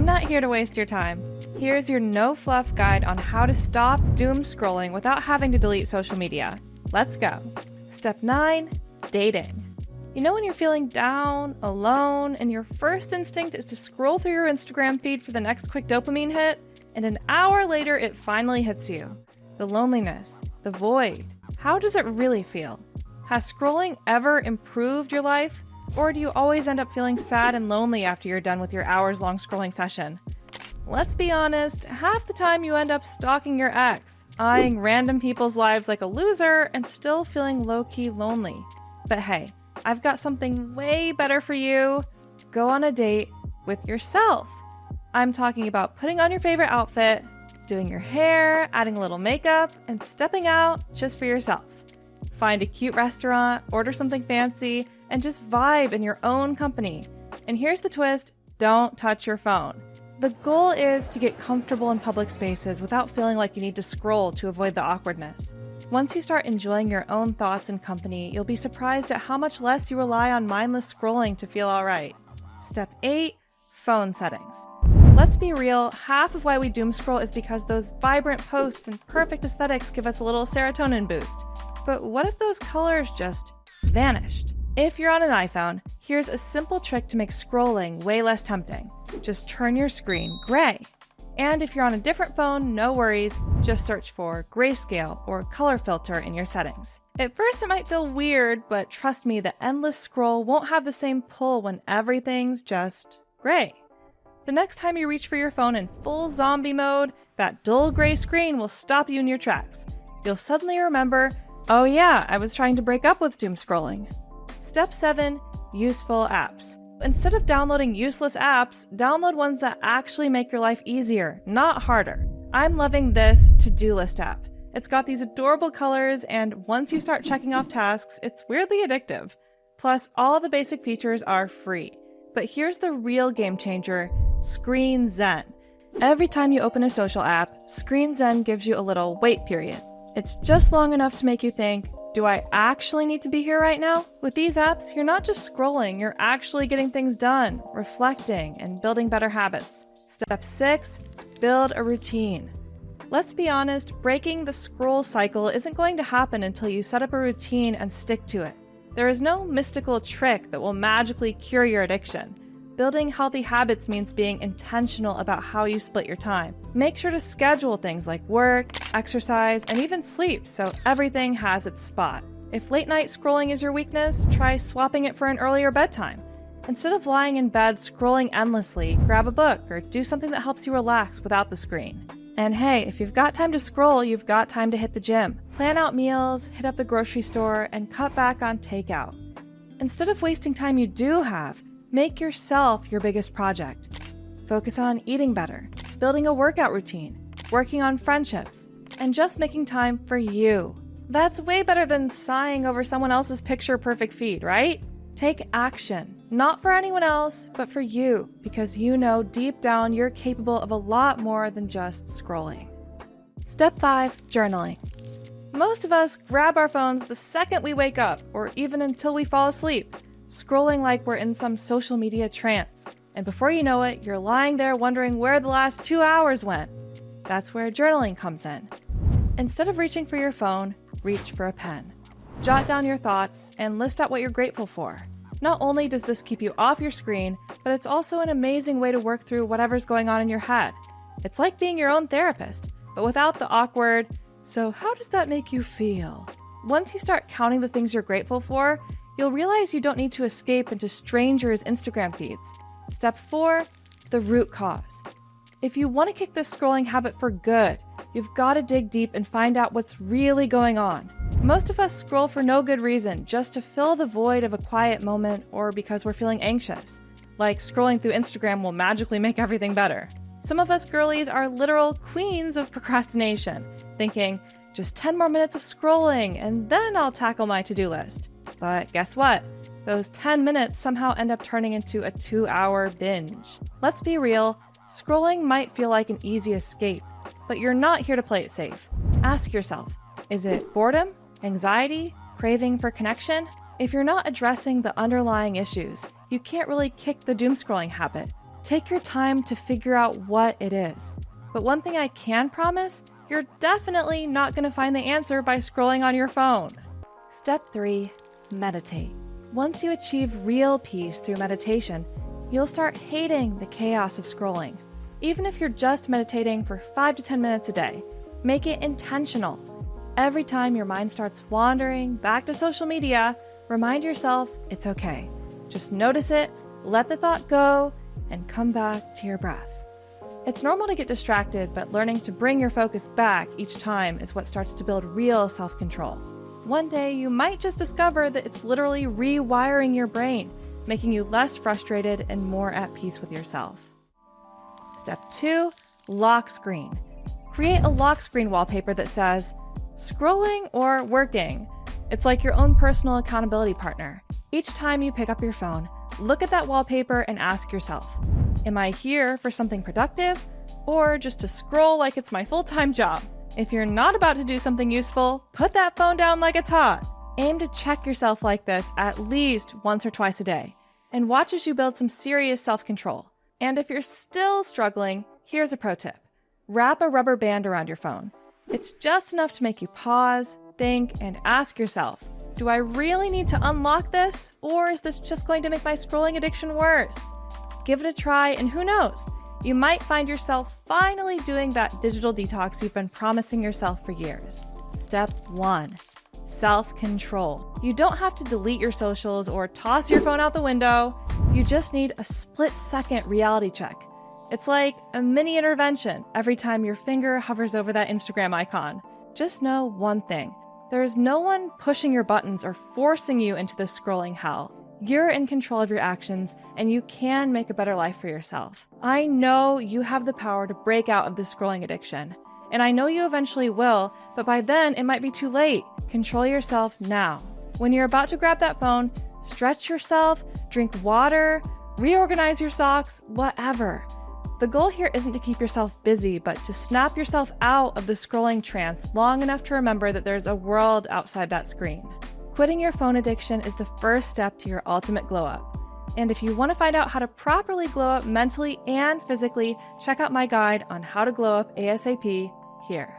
I'm not here to waste your time. Here's your no fluff guide on how to stop doom scrolling without having to delete social media. Let's go. Step 9, dating. You know when you're feeling down, alone, and your first instinct is to scroll through your Instagram feed for the next quick dopamine hit, and an hour later it finally hits you. The loneliness, the void. How does it really feel? Has scrolling ever improved your life? Or do you always end up feeling sad and lonely after you're done with your hours-long scrolling session? Let's be honest, half the time you end up stalking your ex, eyeing random people's lives like a loser, and still feeling low-key lonely. But hey, I've got something way better for you. Go on a date with yourself. I'm talking about putting on your favorite outfit, doing your hair, adding a little makeup, and stepping out just for yourself. Find a cute restaurant, order something fancy, and just vibe in your own company. And here's the twist, don't touch your phone. The goal is to get comfortable in public spaces without feeling like you need to scroll to avoid the awkwardness. Once you start enjoying your own thoughts and company, you'll be surprised at how much less you rely on mindless scrolling to feel alright. Step 8, phone settings. Let's be real, half of why we doom scroll is because those vibrant posts and perfect aesthetics give us a little serotonin boost. But what if those colors just vanished? If you're on an iPhone, here's a simple trick to make scrolling way less tempting. Just turn your screen gray. And if you're on a different phone, no worries, just search for grayscale or color filter in your settings. At first it might feel weird, but trust me, the endless scroll won't have the same pull when everything's just gray. The next time you reach for your phone in full zombie mode, that dull gray screen will stop you in your tracks. You'll suddenly remember, oh yeah, I was trying to break up with doom scrolling. Step 7, useful apps. Instead of downloading useless apps, download ones that actually make your life easier, not harder. I'm loving this to-do list app. It's got these adorable colors, and once you start checking off tasks, it's weirdly addictive. Plus, all the basic features are free. But here's the real game changer, Screen Zen. Every time you open a social app, Screen Zen gives you a little wait period. It's just long enough to make you think, do I actually need to be here right now? With these apps, you're not just scrolling, you're actually getting things done, reflecting, and building better habits. Step 6, build a routine. Let's be honest, breaking the scroll cycle isn't going to happen until you set up a routine and stick to it. There is no mystical trick that will magically cure your addiction. Building healthy habits means being intentional about how you split your time. Make sure to schedule things like work, exercise, and even sleep so everything has its spot. If late night scrolling is your weakness, try swapping it for an earlier bedtime. Instead of lying in bed scrolling endlessly, grab a book or do something that helps you relax without the screen. And hey, if you've got time to scroll, you've got time to hit the gym. Plan out meals, hit up the grocery store, and cut back on takeout. Instead of wasting time you do have, make yourself your biggest project. Focus on eating better, building a workout routine, working on friendships, and just making time for you. That's way better than sighing over someone else's picture-perfect feed, right? Take action, not for anyone else, but for you, because you know deep down you're capable of a lot more than just scrolling. Step 5, journaling. Most of us grab our phones the second we wake up, or even until we fall asleep, scrolling like we're in some social media trance. And before you know it, you're lying there wondering where the last 2 hours went. That's where journaling comes in. Instead of reaching for your phone, reach for a pen. Jot down your thoughts and list out what you're grateful for. Not only does this keep you off your screen, but it's also an amazing way to work through whatever's going on in your head. It's like being your own therapist, but without the awkward, so how does that make you feel? Once you start counting the things you're grateful for, you'll realize you don't need to escape into strangers' Instagram feeds. Step 4, the root cause. If you want to kick this scrolling habit for good, you've got to dig deep and find out what's really going on. Most of us scroll for no good reason, just to fill the void of a quiet moment or because we're feeling anxious. Like scrolling through Instagram will magically make everything better. Some of us girlies are literal queens of procrastination, thinking, just 10 more minutes of scrolling and then I'll tackle my to-do list. But guess what? Those 10 minutes somehow end up turning into a 2-hour binge. Let's be real, scrolling might feel like an easy escape, but you're not here to play it safe. Ask yourself, is it boredom, anxiety, craving for connection? If you're not addressing the underlying issues, you can't really kick the doom scrolling habit. Take your time to figure out what it is. But one thing I can promise, you're definitely not going to find the answer by scrolling on your phone. Step 3, meditate. Once you achieve real peace through meditation, you'll start hating the chaos of scrolling. Even if you're just meditating for 5 to 10 minutes a day, make it intentional. Every time your mind starts wandering back to social media, remind yourself it's okay. Just notice it, let the thought go, and come back to your breath. It's normal to get distracted, but learning to bring your focus back each time is what starts to build real self-control. One day, you might just discover that it's literally rewiring your brain, making you less frustrated and more at peace with yourself. Step 2, lock screen. Create a lock screen wallpaper that says, scrolling or working. It's like your own personal accountability partner. Each time you pick up your phone, look at that wallpaper and ask yourself, am I here for something productive or just to scroll like it's my full-time job? If you're not about to do something useful, put that phone down like it's hot. Aim to check yourself like this at least once or twice a day, and watch as you build some serious self-control. And if you're still struggling, here's a pro tip. Wrap a rubber band around your phone. It's just enough to make you pause, think, and ask yourself, do I really need to unlock this, or is this just going to make my scrolling addiction worse? Give it a try, and who knows? You might find yourself finally doing that digital detox you've been promising yourself for years. Step 1. Self-control. You don't have to delete your socials or toss your phone out the window. You just need a split-second reality check. It's like a mini intervention every time your finger hovers over that Instagram icon. Just know one thing. There's no one pushing your buttons or forcing you into this scrolling hell. You're in control of your actions, and you can make a better life for yourself. I know you have the power to break out of this scrolling addiction. And I know you eventually will, but by then it might be too late. Control yourself now. When you're about to grab that phone, stretch yourself, drink water, reorganize your socks, whatever. The goal here isn't to keep yourself busy, but to snap yourself out of the scrolling trance long enough to remember that there's a world outside that screen. Quitting your phone addiction is the first step to your ultimate glow up. And if you want to find out how to properly glow up mentally and physically, check out my guide on how to glow up ASAP here.